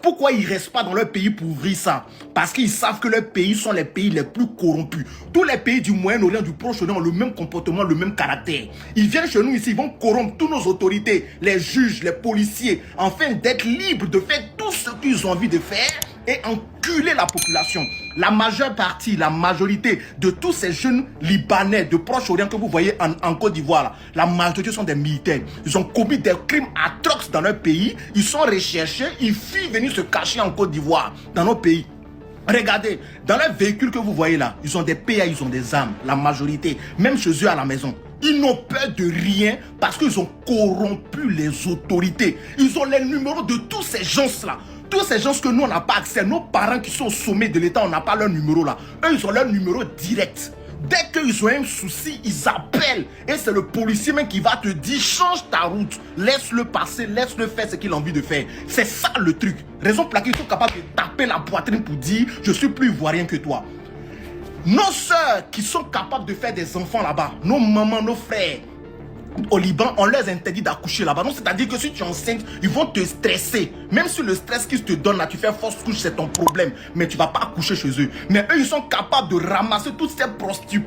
Pourquoi ils ne restent pas dans leur pays pour ouvrir ça? Parce qu'ils savent que leurs pays sont les pays les plus corrompus. Tous les pays du Moyen-Orient, du Proche-Orient ont le même comportement, le même caractère. Ils viennent chez nous ici, ils vont corrompre toutes nos autorités, les juges, les policiers, afin d'être libres de faire tout ce qu'ils ont envie de faire et enculer la population. La majeure partie, la majorité de tous ces jeunes Libanais de Proche-Orient que vous voyez en Côte d'Ivoire, la majorité sont des militaires. Ils ont commis des crimes atroces dans leur pays. Ils sont recherchés, ils fuient venir se cacher en Côte d'Ivoire, dans nos pays. Regardez, dans les véhicules que vous voyez là, ils ont des PA, ils ont des armes, la majorité, même chez eux à la maison. Ils n'ont peur de rien parce qu'ils ont corrompu les autorités. Ils ont les numéros de tous ces gens-là. Tous ces gens que nous, on n'a pas accès. Nos parents qui sont au sommet de l'État, on n'a pas leur numéro là. Eux, ils ont leur numéro direct. Dès qu'ils ont un souci, ils appellent. Et c'est le policier même qui va te dire, change ta route. Laisse-le passer, laisse-le faire ce qu'il a envie de faire. C'est ça le truc. Raison pour laquelle ils sont capables de taper la poitrine pour dire, je suis plus ivoirien que toi. Nos sœurs qui sont capables de faire des enfants là-bas, nos mamans, nos frères, au Liban, on leur interdit d'accoucher là-bas. Donc, c'est-à-dire que si tu es enceinte, ils vont te stresser. Même si le stress qu'ils te donnent là, tu fais fausse couche, c'est ton problème. Mais tu ne vas pas accoucher chez eux. Mais eux, ils sont capables de ramasser toutes ces prostituées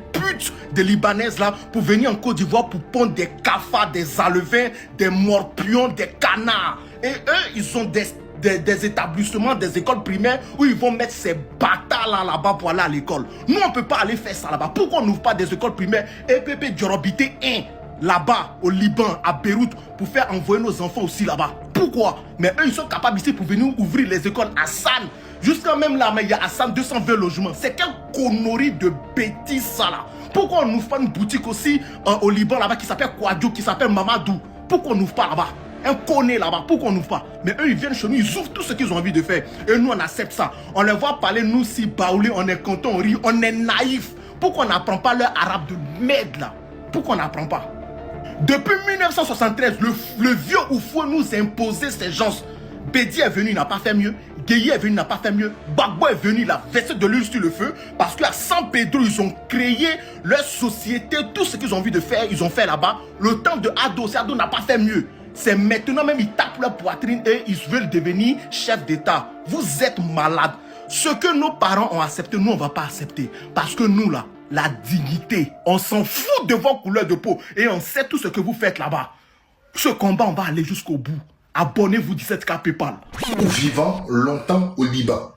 de Libanaises là pour venir en Côte d'Ivoire pour pondre des cafards, des alevins, des morpions, des canards. Et eux, ils ont des établissements, des écoles primaires où ils vont mettre ces bâtards là-bas pour aller à l'école. Nous, on ne peut pas aller faire ça là-bas. Pourquoi on n'ouvre pas des écoles primaires EPP Djorobité 1 là-bas au Liban, à Beyrouth, pour faire envoyer nos enfants aussi là-bas? Pourquoi? Mais eux, ils sont capables ici pour venir ouvrir les écoles Hassan. Jusqu'à même là, mais il y a Hassan 220 logements. C'est quelle connerie de bêtises ça là? Pourquoi on n'ouvre pas une boutique aussi au Liban là-bas qui s'appelle Kouadjo, qui s'appelle Mamadou? Pourquoi on n'ouvre pas là-bas? Un connaît là-bas, pourquoi on n'ouvre pas? Mais eux, ils viennent chez nous, ils ouvrent tout ce qu'ils ont envie de faire. Et nous, on accepte ça. On les voit parler, nous, si baoulés, on est content, on rit, on est naïf. Pourquoi on n'apprend pas leur arabe de merde là? Pourquoi on n'apprend pas? Depuis 1973, le vieux Oufou nous imposait ces gens. Bédi est venu, il n'a pas fait mieux. Gueye est venu, il n'a pas fait mieux. Bagbo est venu, il a versé de l'huile sur le feu. Parce qu'à San Pedro, ils ont créé leur société. Tout ce qu'ils ont envie de faire, ils ont fait là-bas. Le temps de Ado, Ado n'a pas fait mieux. C'est maintenant même, ils tapent leur poitrine et ils veulent devenir chef d'État. Vous êtes malades. Ce que nos parents ont accepté, nous, on ne va pas accepter. Parce que nous, là, la dignité, on s'en fout de vos couleurs de peau. Et on sait tout ce que vous faites là-bas. Ce combat, on va aller jusqu'au bout. Abonnez-vous 17K PayPal. Vivant longtemps au Liban.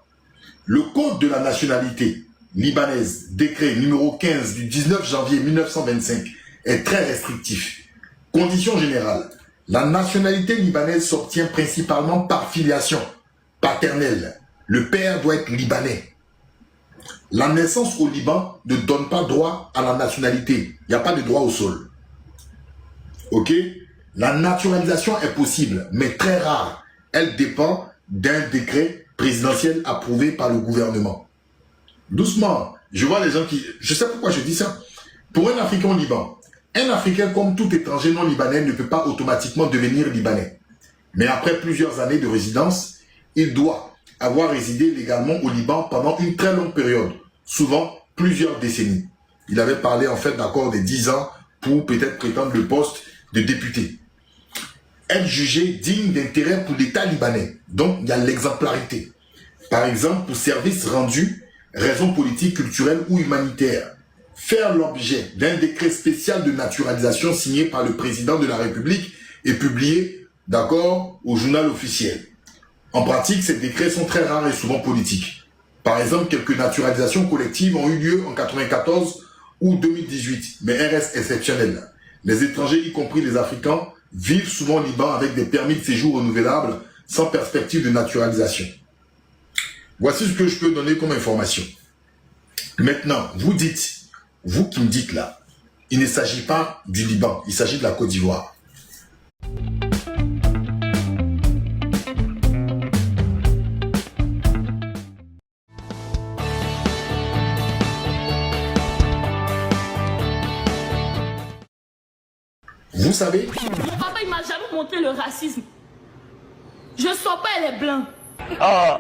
Le code de la nationalité libanaise, décret numéro 15 du 19 janvier 1925, est très restrictif. Condition générale, la nationalité libanaise s'obtient principalement par filiation paternelle. Le père doit être libanais. La naissance au Liban ne donne pas droit à la nationalité. Il n'y a pas de droit au sol. Ok? La naturalisation est possible, mais très rare. Elle dépend d'un décret présidentiel approuvé par le gouvernement. Doucement, je vois les gens qui... Je sais pourquoi je dis ça. Pour un Africain au Liban, un Africain comme tout étranger non libanais ne peut pas automatiquement devenir libanais. Mais après plusieurs années de résidence, il doit avoir résidé légalement au Liban pendant une très longue période, souvent plusieurs décennies. Il avait parlé en fait d'accord des 10 ans pour peut-être prétendre le poste de député. Être jugé digne d'intérêt pour l'État libanais. Donc, il y a l'exemplarité. Par exemple, pour services rendus, raisons politiques, culturelles ou humanitaires. Faire l'objet d'un décret spécial de naturalisation signé par le président de la République et publié, d'accord, au journal officiel. En pratique, ces décrets sont très rares et souvent politiques. Par exemple, quelques naturalisations collectives ont eu lieu en 1994 ou 2018, mais elles restent exceptionnelles. Les étrangers, y compris les Africains, vivent souvent au Liban avec des permis de séjour renouvelables sans perspective de naturalisation. Voici ce que je peux donner comme information. Maintenant, vous dites, vous qui me dites là, il ne s'agit pas du Liban, il s'agit de la Côte d'Ivoire. Vous savez, mon papa, il m'a jamais montré le racisme. Je ne sors pas les blancs. Ah,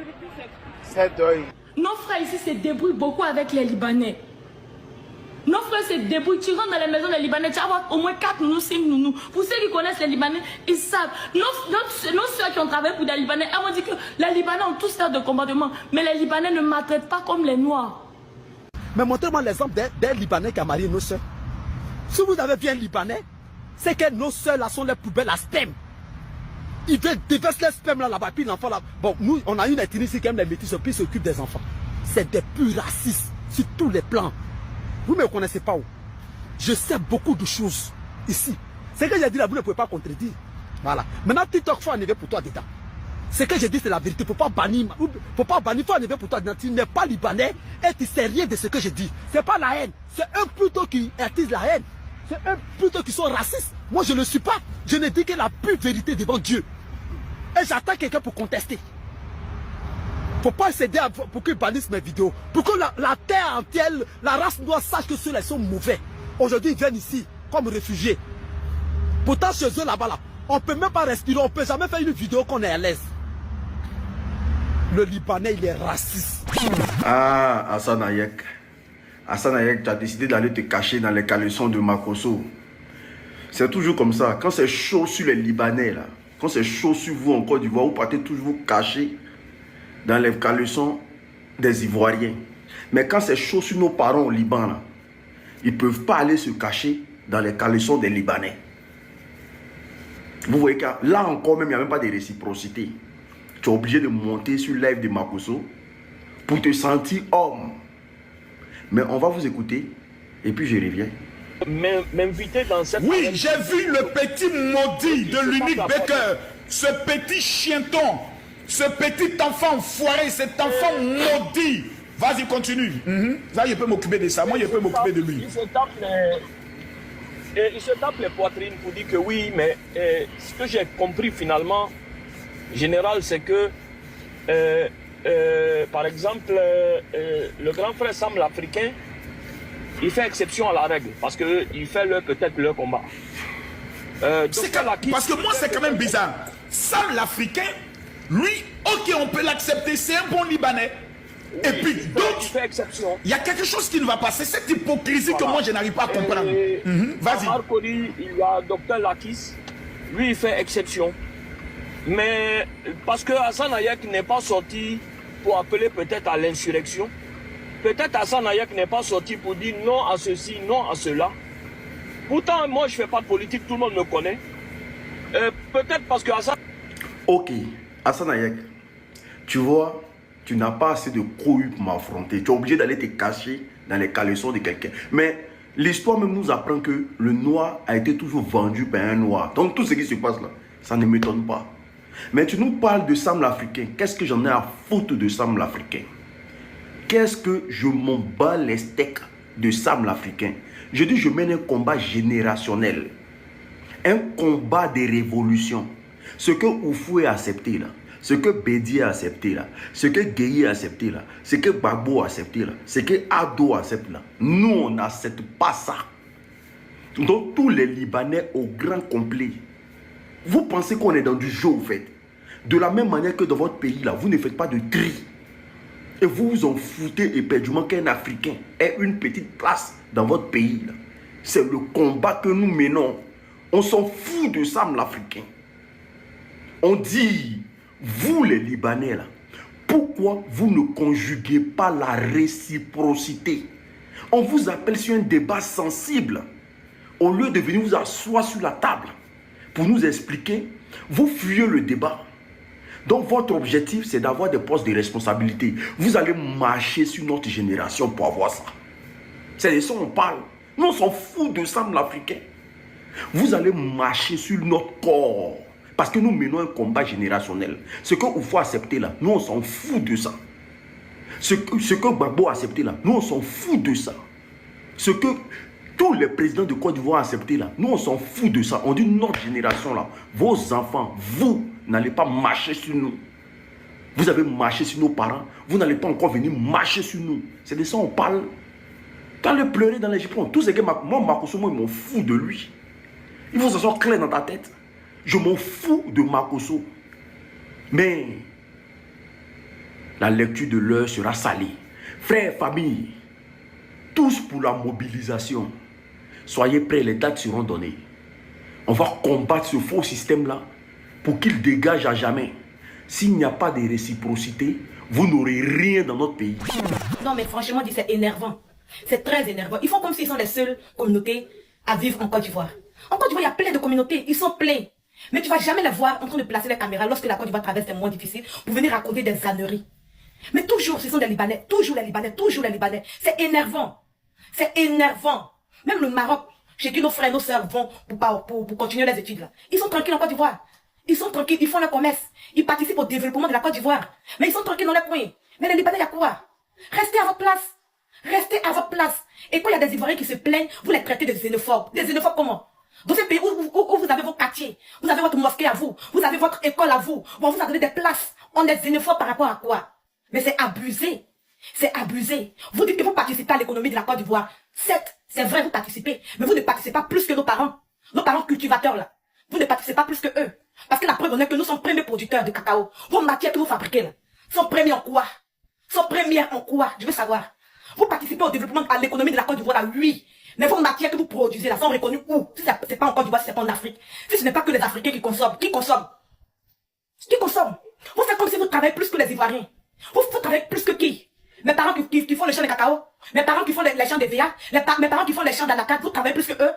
c'est dingue. Nos frères ici se débrouillent beaucoup avec les Libanais. Nos frères se débrouillent. Tu rentres dans les maisons des Libanais, tu vas avoir au moins 4 nounous, 5 nounous. Pour ceux qui connaissent les Libanais, ils savent. Nos soeurs qui ont travaillé pour des Libanais, elles m'ont dit que les Libanais ont tous sortes de comportements. Mais les Libanais ne maltraitent pas comme les Noirs. Mais montrez-moi l'exemple d'un Libanais qui a marié nos soeurs. Si vous avez vu un Libanais, c'est que nos soeurs là sont les plus belles à sperme. Ils déversent les sperme là-bas, puis l'enfant là. Bon, nous, on a une ethnie ici qui aime les métis, puis s'occupe des enfants. C'est des purs racistes sur tous les plans. Vous ne me connaissez pas où? Je sais beaucoup de choses ici. Ce que j'ai dit là, vous ne pouvez pas contredire. Voilà. Maintenant, TikTok, il faut enlever pour toi dedans. Ce que j'ai dit, c'est la vérité. Il ne faut pas bannir. Il ne faut enlever pour toi dedans. Tu n'es pas libanais et tu ne sais rien de ce que j'ai dit. Ce n'est pas la haine. C'est eux plutôt qui attisent la haine. C'est eux plutôt qui sont racistes. Moi, je ne le suis pas. Je ne dis que la pure vérité devant Dieu. Et j'attends quelqu'un pour contester. Il ne faut pas céder pour qu'ils bannissent mes vidéos. Pour que la terre entière, la race noire sache que ceux-là sont mauvais. Aujourd'hui, ils viennent ici comme réfugiés. Pourtant, chez eux là-bas, là, on ne peut même pas respirer. On ne peut jamais faire une vidéo qu'on est à l'aise. Le Libanais, il est raciste. Ah, Hassan Hayek. Hassan Hayek, tu as décidé d'aller te cacher dans les caleçons de Makosso. C'est toujours comme ça. Quand c'est chaud sur les Libanais, là, quand c'est chaud sur vous en Côte d'Ivoire, vous partez toujours vous cacher dans les caleçons des Ivoiriens. Mais quand c'est chaud sur nos parents au Liban, là, ils ne peuvent pas aller se cacher dans les caleçons des Libanais. Vous voyez que là encore même, il n'y a même pas de réciprocité. Tu es obligé de monter sur live de Makosso pour te sentir homme. Mais on va vous écouter et puis je reviens. M'inviter dans cette... Oui, j'ai vu le petit maudit de l'unique Baker, ce petit chienton, ce petit enfant foiré, cet enfant maudit. Vas-y, continue. Là, je peux m'occuper de ça. Moi, je peux m'occuper de lui. Il se tape les poitrines pour dire que oui, mais ce que j'ai compris finalement, général, c'est que, par exemple, le grand frère Sam l'Africain, il fait exception à la règle, parce qu'il fait peut-être leur combat. Parce que moi, c'est quand même bizarre. Sam l'Africain, lui, ok, on peut l'accepter, c'est un bon Libanais. Oui, et puis d'autres, il y a quelque chose qui ne va pas. C'est cette hypocrisie que moi, je n'arrive pas à comprendre. Vas-y. Il y a Dr Lakis, lui, il fait exception. Mais parce que Hassan Hayek n'est pas sorti pour appeler peut-être à l'insurrection. Peut-être Hassan Hayek n'est pas sorti pour dire non à ceci, non à cela. Pourtant, moi, je ne fais pas de politique, tout le monde me connaît. Peut-être parce que Hassan... Ok, Hassan Hayek, tu vois, tu n'as pas assez de courage pour m'affronter. Tu es obligé d'aller te cacher dans les caleçons de quelqu'un. Mais l'histoire même nous apprend que le noir a été toujours vendu par un noir. Donc tout ce qui se passe là, ça ne m'étonne pas. Mais tu nous parles de Sam l'Africain. Qu'est-ce que j'en ai à foutre de Sam l'Africain? Qu'est-ce que je m'en bats les steaks de Sam l'Africain? Je dis je mène un combat générationnel. Un combat de révolution. Ce que Oufoué a accepté là, ce que Bédi a accepté là, ce que Gueye a accepté là, ce que Gbagbo a accepté là, ce que Ado accepte là, nous on n'accepte pas ça. Donc tous les Libanais au grand complet, vous pensez qu'on est dans du jeu au fait. De la même manière que dans votre pays là, vous ne faites pas de tri. Et vous vous en foutez éperdument qu'un Africain ait une petite place dans votre pays là. C'est le combat que nous menons. On s'en fout de Sam l'Africain. On dit, vous les Libanais là, pourquoi vous ne conjuguez pas la réciprocité? On vous appelle sur un débat sensible. Au lieu de venir vous asseoir sur la table pour nous expliquer, vous fuyez le débat. Donc votre objectif, c'est d'avoir des postes de responsabilité. Vous allez marcher sur notre génération pour avoir ça. C'est de ça qu'on parle. Nous, on s'en fout de Sam l'Africain. Vous allez marcher sur notre corps. Parce que nous menons un combat générationnel. Ce qu'il faut accepter là, nous, on s'en fout de ça. Ce que Gbagbo a accepté là, nous, on s'en fout de ça. Ce que tous les présidents de Côte d'Ivoire ont accepté là, nous, on s'en fout de ça. On dit notre génération là, vos enfants, vous n'allez pas marcher sur nous. Vous avez marché sur nos parents, vous n'allez pas encore venir marcher sur nous. C'est de ça qu'on parle. Quand le pleurer dans les Japon, tout ce que moi, Makosso, moi, je m'en fous de lui. Il faut que ça soit clair dans ta tête. Je m'en fous de Makosso. Mais la lecture de l'heure sera salée. Frères, famille, tous tous pour la mobilisation. Soyez prêts, les dates seront données. On va combattre ce faux système-là pour qu'il dégage à jamais. S'il n'y a pas de réciprocité, vous n'aurez rien dans notre pays. Non mais franchement, c'est énervant. C'est très énervant. Ils font comme s'ils sont les seules communautés à vivre en Côte d'Ivoire. En Côte d'Ivoire, il y a plein de communautés. Ils sont pleins. Mais tu ne vas jamais les voir en train de placer les caméras lorsque la Côte d'Ivoire traverse des moments difficiles pour venir raconter des âneries. Mais toujours, ce sont des Libanais. Toujours les Libanais. Toujours les Libanais. C'est énervant. C'est énervant. Même le Maroc, chez qui nos frères et nos sœurs vont pour continuer les études là. Ils sont tranquilles en Côte d'Ivoire. Ils sont tranquilles, ils font le commerce. Ils participent au développement de la Côte d'Ivoire. Mais ils sont tranquilles dans les coins. Mais les Libanais, il y a quoi? Restez à votre place. Restez à votre place. Et quand il y a des Ivoiriens qui se plaignent, vous les traitez de xénophobes. Des xénophobes comment? Dans ces pays où vous avez vos quartiers, vous avez votre mosquée à vous, vous avez votre école à vous, bon, vous avez des places. On est xénophobe par rapport à quoi? Mais c'est abusé. C'est abusé. Vous dites que vous participez à l'économie de la Côte d'Ivoire. Certes, c'est vrai, vous participez. Mais vous ne participez pas plus que nos parents. Nos parents cultivateurs là. Vous ne participez pas plus que eux. Parce que la preuve en est que nous sommes premiers producteurs de cacao. Vos matières que vous fabriquez là sont premières en quoi? Sont premières en quoi? Je veux savoir. Vous participez au développement, à l'économie de la Côte d'Ivoire là, oui. Mais vos matières que vous produisez là sont reconnues où? Si c'est pas en Côte d'Ivoire, si c'est pas en Afrique. Si ce n'est pas que les Africains qui consomment. Qui consomment? Qui consomment? Vous faites comme si vous travaillez plus que les Ivoiriens. Vous travaillez plus que qui? Mes parents qui font les champs de cacao, mes parents qui font les champs de VA, mes parents qui font les champs d'anacarde, vous travaillez plus que eux.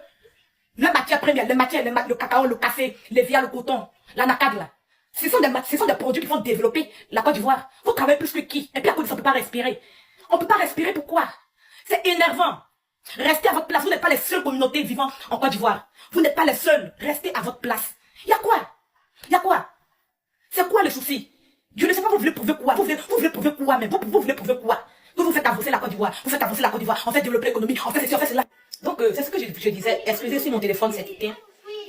Les matières premières, le cacao, le café, les VA, le coton, l'anacarde là. Ce sont des produits qui vont développer la Côte d'Ivoire. Vous travaillez plus que qui? Et puis à cause de ça, on ne peut pas respirer. On ne peut pas respirer, pourquoi? C'est énervant. Restez à votre place. Vous n'êtes pas les seules communautés vivant en Côte d'Ivoire. Vous n'êtes pas les seuls. Restez à votre place. Il y a quoi? Il y a quoi? C'est quoi le souci? Je ne sais pas, vous voulez prouver quoi? Vous voulez prouver quoi? Mais vous voulez prouver quoi? Que vous faites avancer la Côte d'Ivoire. Vous faites avancer la Côte d'Ivoire. On fait développer l'économie. On fait ceci, on fait cela. Donc, c'est ce que je disais. Excusez si mon téléphone s'est éteint.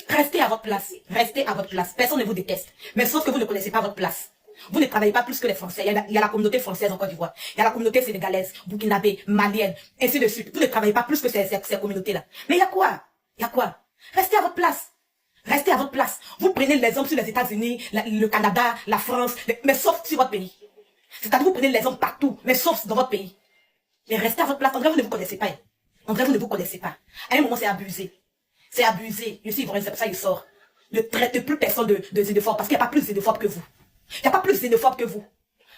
Restez à votre place. Restez à votre place. Personne ne vous déteste. Mais sauf que vous ne connaissez pas votre place. Vous ne travaillez pas plus que les Français. Il y a la communauté française en Côte d'Ivoire. Il y a la communauté sénégalaise, burkinabé, malienne, ainsi de suite. Vous ne travaillez pas plus que ces communautés-là. Mais il y a quoi? Il y a quoi? Restez à votre place. Restez à votre place. Vous prenez l'exemple sur les États-Unis, le Canada, la France, mais sauf sur votre pays. C'est-à-dire vous prenez l'exemple partout, mais sauf dans votre pays. Mais restez à votre place. En vrai, vous ne vous connaissez pas. En vrai, vous ne vous connaissez pas. À un moment, c'est abusé. C'est abusé. Je suis ivoirien, c'est pour ça qu'il sort. Ne traitez plus personne de xénophobe, parce qu'il n'y a pas plus xénophobe que vous. Il n'y a pas plus xénophobe que vous.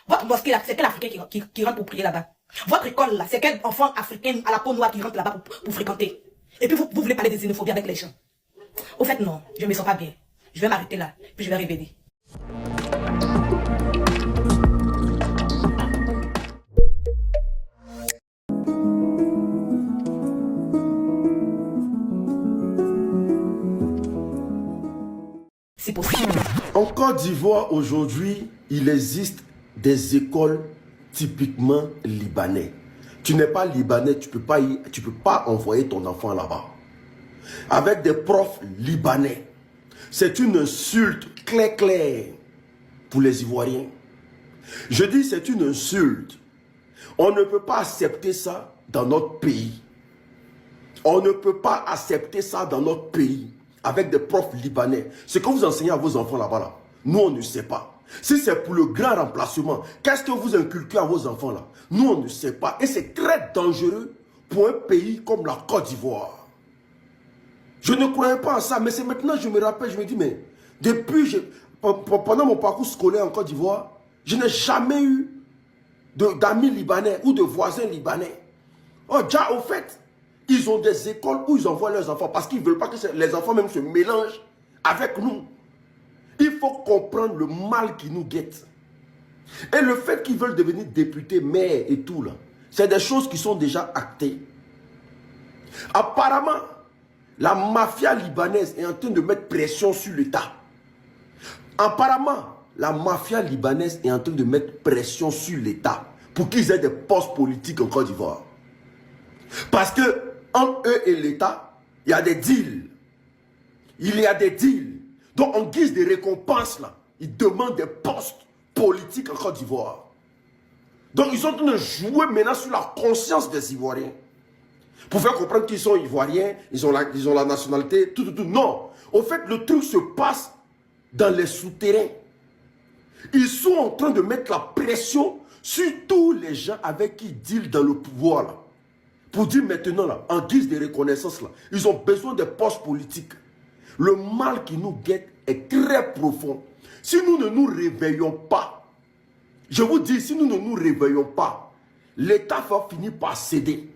Votre mosquée là, c'est quel Africain qui rentre pour prier là-bas? Votre école là, c'est quel enfant africain à la peau noire qui rentre là-bas pour fréquenter? Et puis vous voulez parler de xénophobie avec les gens? Au fait, non, je ne me sens pas bien. Je vais m'arrêter là, puis je vais révéler. C'est possible. En Côte d'Ivoire, aujourd'hui, il existe des écoles typiquement libanais. Tu n'es pas libanais, tu peux pas envoyer ton enfant là-bas. Avec des profs libanais. C'est une insulte claire pour les Ivoiriens. Je dis c'est une insulte. On ne peut pas accepter ça dans notre pays. On ne peut pas accepter ça dans notre pays. Avec des profs libanais. Ce que vous enseignez à vos enfants là-bas, là, nous on ne sait pas. Si c'est pour le grand remplacement, qu'est-ce que vous inculquez à vos enfants là? Nous on ne sait pas. Et c'est très dangereux pour un pays comme la Côte d'Ivoire. Je ne croyais pas à ça, mais c'est maintenant je me rappelle, je me dis, mais depuis, pendant mon parcours scolaire en Côte d'Ivoire, je n'ai jamais eu d'amis libanais ou de voisins libanais. Oh, déjà au fait, ils ont des écoles où ils envoient leurs enfants parce qu'ils ne veulent pas que les enfants même se mélangent avec nous. Il faut comprendre le mal qui nous guette. Et le fait qu'ils veulent devenir députés, maires et tout là, c'est des choses qui sont déjà actées. Apparemment, la mafia libanaise est en train de mettre pression sur l'État. Apparemment, la mafia libanaise est en train de mettre pression sur l'État pour qu'ils aient des postes politiques en Côte d'Ivoire. Parce que entre eux et l'État, il y a des deals. Il y a des deals. Donc, en guise de récompense, là, ils demandent des postes politiques en Côte d'Ivoire. Donc, ils sont en train de jouer maintenant sur la conscience des Ivoiriens. Pour faire comprendre qu'ils sont Ivoiriens, ils ont la nationalité, tout. Non. Au fait, le truc se passe dans les souterrains. Ils sont en train de mettre la pression sur tous les gens avec qui ils dealent dans le pouvoir, là. pour dire maintenant, là, en guise de reconnaissance, là, ils ont besoin de postes politiques. Le mal qui nous guette est très profond. Si nous ne nous réveillons pas, je vous dis, si nous ne nous réveillons pas, l'État va finir par céder.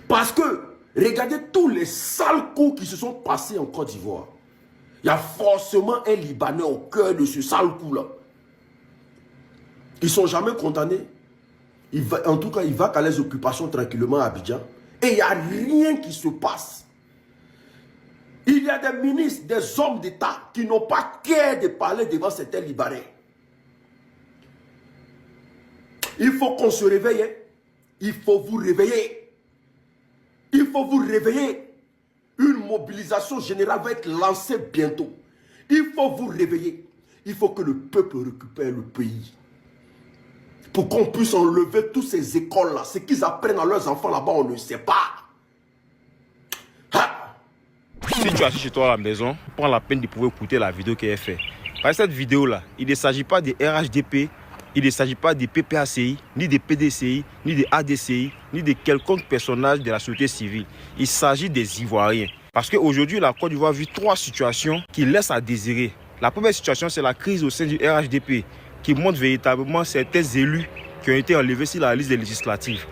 Parce que, regardez tous les sales coups qui se sont passés en Côte d'Ivoire. Il y a forcément un Libanais au cœur de ce sale coup-là. Ils ne sont jamais condamnés. En tout cas, il va qu'à les occupations tranquillement à Abidjan. Et il n'y a rien qui se passe. Il y a des ministres, des hommes d'État qui n'ont pas cœur de parler devant certains Libanais. Il faut qu'on se réveille. Il faut vous réveiller. Il faut vous réveiller. Une mobilisation générale va être lancée bientôt. Il faut vous réveiller. Il faut que le peuple récupère le pays. Pour qu'on puisse enlever toutes ces écoles-là. Ce qu'ils apprennent à leurs enfants là-bas, on ne sait pas. Ha! Si tu es assis chez toi à la maison, prends la peine de pouvoir écouter la vidéo qu'elle a faite. Parce que cette vidéo-là, il ne s'agit pas des RHDP, il ne s'agit pas des PPACI, ni des PDCI, ni des ADCI, ni de quelconque personnage de la société civile. Il s'agit des Ivoiriens. Parce qu'aujourd'hui, la Côte d'Ivoire vit trois situations qui laissent à désirer. La première situation, c'est la crise au sein du RHDP, qui montre véritablement certains élus qui ont été enlevés sur la liste des législatives.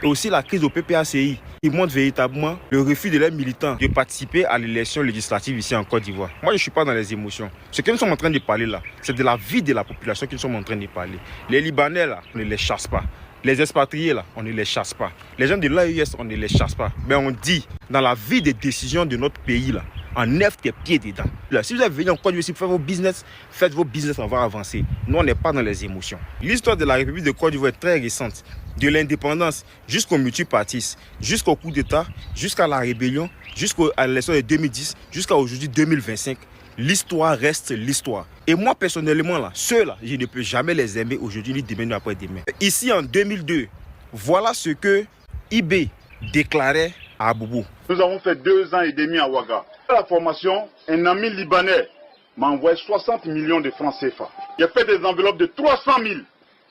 Et aussi la crise au PPACI, qui montre véritablement le refus de leurs militants de participer à l'élection législative ici en Côte d'Ivoire. Moi, je ne suis pas dans les émotions. Ce que nous sommes en train de parler là, c'est de la vie de la population que nous sommes en train de parler. Les Libanais là, on ne les chasse pas. Les expatriés là, on ne les chasse pas. Les gens de l'AES, on ne les chasse pas. Mais on dit, dans la vie des décisions de notre pays là, enlève tes pieds dedans. Là, si vous êtes venu en Côte d'Ivoire pour faire faites vos business, on va avancer. Nous, on n'est pas dans les émotions. L'histoire de la République de Côte d'Ivoire est très récente. De l'indépendance jusqu'au multipartisme, jusqu'au coup d'État, jusqu'à la rébellion, jusqu'à l'élection de 2010, jusqu'à aujourd'hui 2025. L'histoire reste l'histoire. Et moi, personnellement, là, ceux-là, je ne peux jamais les aimer aujourd'hui, ni demain, ni après-demain. Ici, en 2002, voilà ce que IB déclarait à Aboubou. Nous avons fait 2 ans et demi à Ouaga. À la formation, un ami libanais m'a envoyé 60 millions de francs CFA. J'ai fait des enveloppes de 300 000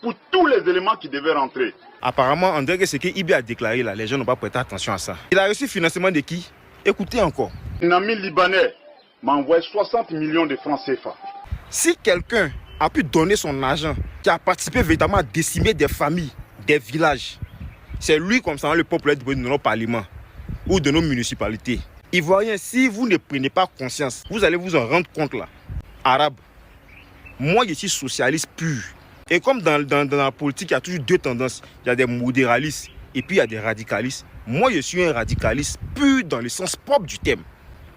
pour tous les éléments qui devaient rentrer. Apparemment, on dirait que ce que IB a déclaré là, les gens n'ont pas prêté attention à ça. Il a reçu financement de qui? Écoutez encore. Un ami libanais m'a envoyé 60 millions de francs CFA. Si quelqu'un a pu donner son argent, qui a participé véritablement à décimer des familles, des villages, c'est lui comme ça, le peuple de nos parlements ou de nos municipalités. Ivoiriens, si vous ne prenez pas conscience, vous allez vous en rendre compte là. Arabe, moi je suis socialiste pur. Et comme dans la politique, il y a toujours deux tendances. Il y a des modéralistes et puis il y a des radicalistes. Moi, je suis un radicaliste pur dans le sens propre du terme.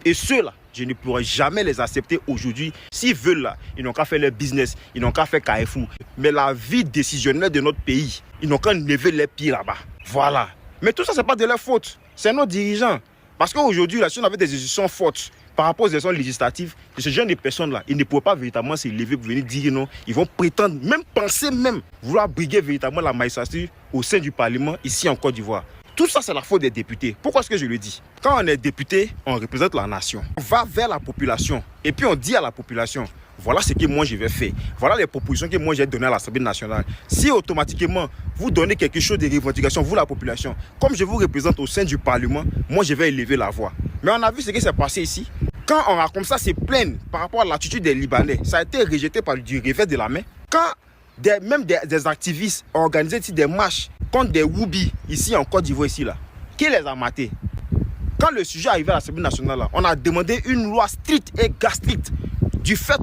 Et ceux-là, je ne pourrai jamais les accepter aujourd'hui. S'ils veulent là, ils n'ont qu'à faire leur business, ils n'ont qu'à faire Carrefour. Mais la vie décisionnelle de notre pays, ils n'ont qu'à lever les pieds là-bas. Voilà. Mais tout ça, ce n'est pas de leur faute. C'est nos dirigeants. Parce qu'aujourd'hui, là, si on avait des décisions fortes par rapport aux élections législatives, ce genre de personnes-là, ils ne pourraient pas véritablement se lever pour venir dire non. Ils vont prétendre, même penser même, vouloir briguer véritablement la magistrature au sein du Parlement ici en Côte d'Ivoire. Tout ça, c'est la faute des députés. Pourquoi est-ce que je le dis? Quand on est député, on représente la nation. On va vers la population et puis on dit à la population, voilà ce que moi je vais faire. Voilà les propositions que moi j'ai données à l'Assemblée nationale. Si automatiquement vous donnez quelque chose de revendication, vous la population, comme je vous représente au sein du Parlement, moi je vais élever la voix. Mais on a vu ce qui s'est passé ici. Quand on a comme ça se plaindre par rapport à l'attitude des Libanais, ça a été rejeté par du revers de la main. Quand même des activistes ont organisé des marches contre des Woubi ici en Côte d'Ivoire ici là, qui les a matés? Quand le sujet est arrivé à l'Assemblée nationale là, on a demandé une loi stricte et stricte du fait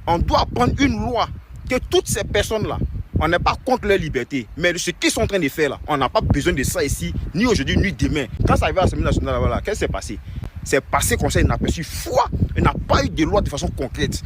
qu'on doit prendre une loi que toutes ces personnes là, on n'est pas contre leur liberté, mais ce qu'ils sont en train de faire là, on n'a pas besoin de ça ici, ni aujourd'hui ni demain. Quand ça arrive à l'Assemblée nationale là, qu'est-ce qui s'est passé? C'est passé comme ça, il n'a pas su foi, il n'a pas eu de loi de façon concrète.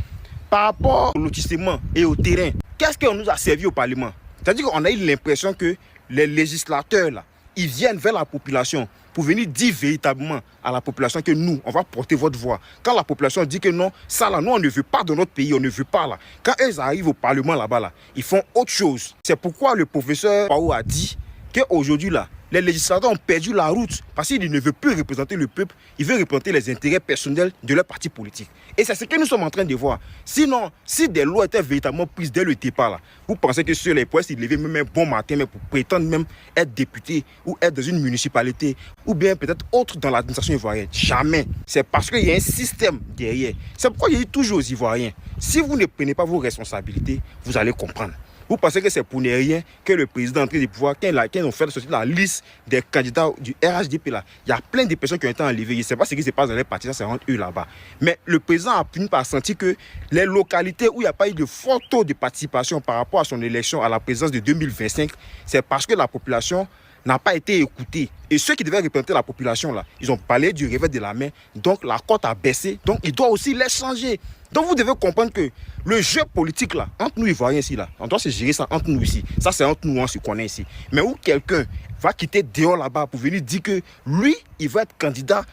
Par rapport au lotissement et au terrain, qu'est-ce qu'on nous a servi au Parlement? C'est-à-dire qu'on a eu l'impression que les législateurs là, ils viennent vers la population pour venir dire véritablement à la population que nous, on va porter votre voix. Quand la population dit que non, ça là, nous on ne veut pas dans notre pays, on ne veut pas là. Quand ils arrivent au Parlement là-bas là, ils font autre chose. C'est pourquoi le professeur Pao a dit qu'aujourd'hui là, les législateurs ont perdu la route parce qu'ils ne veulent plus représenter le peuple, ils veulent représenter les intérêts personnels de leur parti politique. Et c'est ce que nous sommes en train de voir. Sinon, si des lois étaient véritablement prises dès le départ, là, vous pensez que sur les points, s'ils levaient même un bon matin, mais pour prétendre même être député ou être dans une municipalité ou bien peut-être autre dans l'administration ivoirienne? Jamais. C'est parce qu'il y a un système derrière. C'est pourquoi je dis toujours aux Ivoiriens, si vous ne prenez pas vos responsabilités, vous allez comprendre. Vous pensez que c'est pour ne rien que le président est en train de pouvoir, quand ils ont fait sortir la liste des candidats du RHDP là, il y a plein de personnes qui ont été enlevées. Je ne sais pas ce qui se passe dans les partis, ça c'est entre eux là-bas. Mais le président a fini par sentir que les localités où il n'y a pas eu de fort taux de participation par rapport à son élection à la présidence de 2025, c'est parce que la population n'a pas été écoutée. Et ceux qui devaient représenter la population là, ils ont parlé du revers de la main, donc la cote a baissé, donc il doit aussi les changer. Donc vous devez comprendre que le jeu politique là, entre nous Ivoiriens ici là, on doit se gérer ça entre nous ici. Ça c'est entre nous, on se connaît ici. Mais où quelqu'un va quitter dehors là-bas pour venir dire que lui, il va être candidat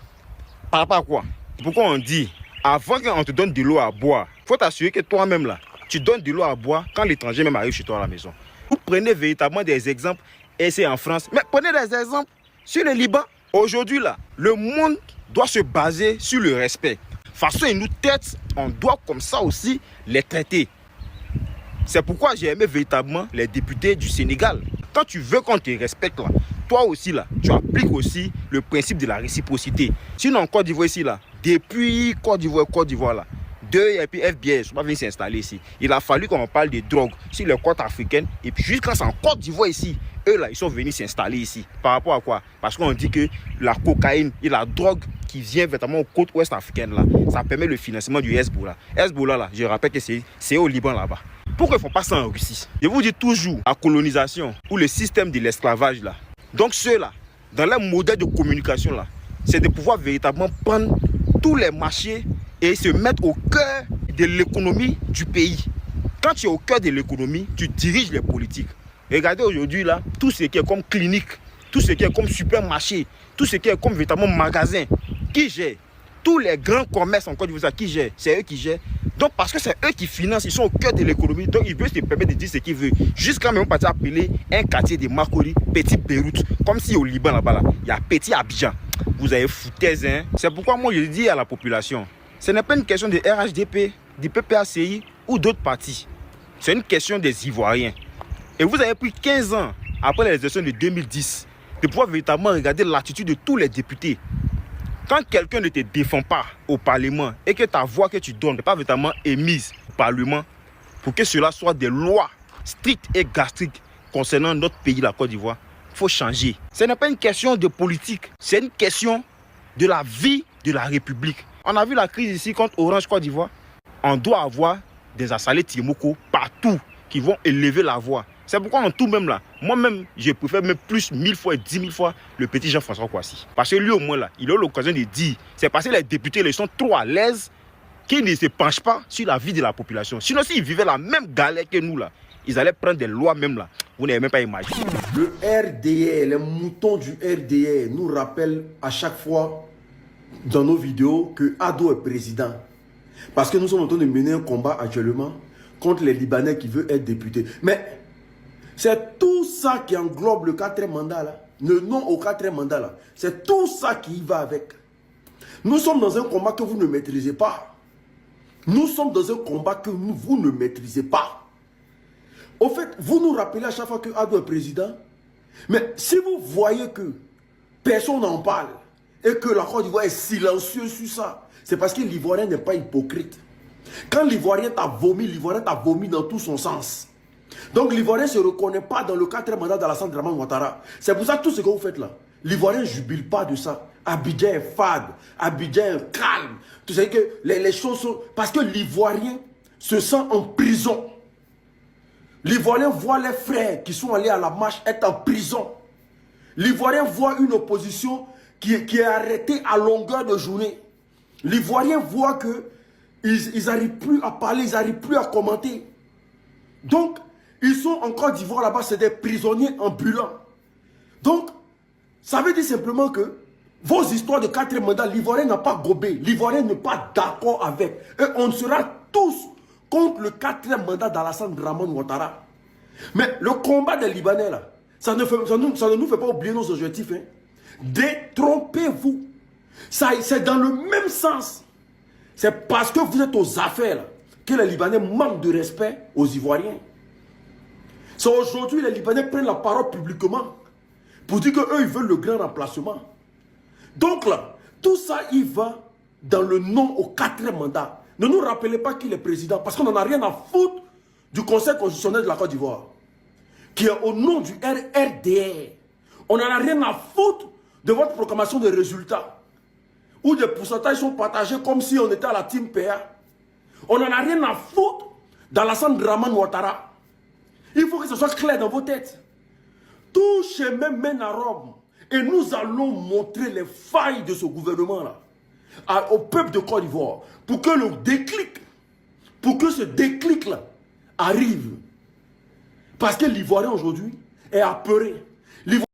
par rapport à quoi? Pourquoi on dit, avant qu'on te donne de l'eau à boire, il faut t'assurer que toi-même là, tu donnes de l'eau à boire quand l'étranger même arrive chez toi à la maison. Vous prenez véritablement des exemples, et c'est en France, mais prenez des exemples sur le Liban. Aujourd'hui là, le monde doit se baser sur le respect. Façon ils nous traitent, on doit comme ça aussi les traiter. C'est pourquoi j'ai aimé véritablement les députés du Sénégal. Quand tu veux qu'on te respecte là, toi aussi là, tu appliques aussi le principe de la réciprocité. Sinon en Côte d'Ivoire ici là, depuis Côte d'Ivoire là, et puis FBI, ils sont pas venus s'installer ici. Il a fallu qu'on parle de drogue sur les côtes africaines et puis jusqu'à en Côte d'Ivoire ici, eux là, ils sont venus s'installer ici. Par rapport à quoi? Parce qu'on dit que la cocaïne et la drogue qui vient véritablement aux côtes ouest africaines là, ça permet le financement du Hezbollah. Hezbollah là, je rappelle que c'est au Liban là-bas. Pourquoi ils font pas ça en Russie? Je vous dis toujours, la colonisation ou le système de l'esclavage là. Donc ceux-là, dans leur modèle de communication là, c'est de pouvoir véritablement prendre tous les marchés et se mettre au cœur de l'économie du pays. Quand tu es au cœur de l'économie, tu diriges les politiques. Regardez aujourd'hui là, tout ce qui est comme clinique, tout ce qui est comme supermarché, tout ce qui est comme véritablement magasin, qui gère? Tous les grands commerces en Côte d'Ivoire, qui gèrent? C'est eux qui gèrent. Donc parce que c'est eux qui financent, ils sont au cœur de l'économie, donc ils veulent se permettre de dire ce qu'ils veulent. Jusqu'à même partir appeler un quartier de Makori, Petit Beyrouth, comme si au Liban là-bas, là, il y a Petit Abidjan. Vous avez foutaise, hein? C'est pourquoi moi je dis à la population, ce n'est pas une question de RHDP, du PPACI ou d'autres partis. C'est une question des Ivoiriens. Et vous avez pris 15 ans après les élections de 2010 de pouvoir véritablement regarder l'attitude de tous les députés. Quand quelqu'un ne te défend pas au Parlement et que ta voix que tu donnes n'est pas véritablement émise au Parlement pour que cela soit des lois strictes et gastriques concernant notre pays, la Côte d'Ivoire, il faut changer. Ce n'est pas une question de politique, c'est une question de la vie de la République. On a vu la crise ici contre Orange Côte d'Ivoire. On doit avoir des assalés Timoko partout qui vont élever la voix. C'est pourquoi en tout même là, moi-même, je préfère même plus 1000 fois et 10 000 fois le petit Jean-François Kouassi. Parce que lui au moins là, il a l'occasion de dire, c'est parce que les députés ils sont trop à l'aise qu'ils ne se penchent pas sur la vie de la population. Sinon s'ils vivaient la même galère que nous là, ils allaient prendre des lois même là. Vous n'avez même pas imaginé. Le RDR, les moutons du RDR nous rappellent à chaque fois dans nos vidéos que Ado est président. Parce que nous sommes en train de mener un combat actuellement contre les Libanais qui veulent être députés. Mais c'est tout ça qui englobe le 4e mandat là. Le non au 4e mandat là. C'est tout ça qui y va avec. Nous sommes dans un combat que vous ne maîtrisez pas. Nous sommes dans un combat que vous ne maîtrisez pas. Au fait, vous nous rappelez à chaque fois que Ado est président. Mais si vous voyez que personne n'en parle et que la Côte d'Ivoire est silencieuse sur ça, c'est parce que l'Ivoirien n'est pas hypocrite. Quand l'Ivoirien t'a vomi dans tout son sens. Donc l'Ivoirien ne se reconnaît pas dans le 4e mandat d'Alassane Dramane Ouattara. C'est pour ça que tout ce que vous faites là, l'Ivoirien ne jubile pas de ça. Abidjan est fade, Abidjan est calme. Tu sais que les choses sont... Parce que l'Ivoirien se sent en prison. L'Ivoirien voit les frères qui sont allés à la marche être en prison. L'Ivoirien voit une opposition qui est arrêtée à longueur de journée. L'Ivoirien voit qu'ils n'arrivent plus à parler, ils n'arrivent plus à commenter. Donc, ils sont en Côte d'Ivoire là-bas, c'est des prisonniers ambulants. Donc, ça veut dire simplement que vos histoires de 4e mandat, l'Ivoirien n'a pas gobé. L'Ivoirien n'est pas d'accord avec. Et on sera tous contre le 4e mandat d'Alassane Dramane Ouattara. Mais le combat des Libanais là, Ça ne nous fait pas oublier nos objectifs. Hein. Détrompez-vous. C'est dans le même sens. C'est parce que vous êtes aux affaires que les Libanais manquent de respect aux Ivoiriens. C'est aujourd'hui les Libanais prennent la parole publiquement pour dire qu'eux, ils veulent le grand remplacement. Donc là, tout ça, il va dans le non au 4e mandat. Ne nous rappelez pas qu'il est président, parce qu'on n'en a rien à foutre du Conseil constitutionnel de la Côte d'Ivoire, qui est au nom du RRDR. On n'en a rien à foutre de votre proclamation de résultats, où des pourcentages sont partagés comme si on était à la team PA. On n'en a rien à foutre dans l'Assane Draman Ouattara. Il faut que ce soit clair dans vos têtes. Tout chemin mène à Rome. Et nous allons montrer les failles de ce gouvernement-là au peuple de Côte d'Ivoire pour que le déclic, pour que ce déclic-là arrive. Parce que l'Ivoirien aujourd'hui est apeuré.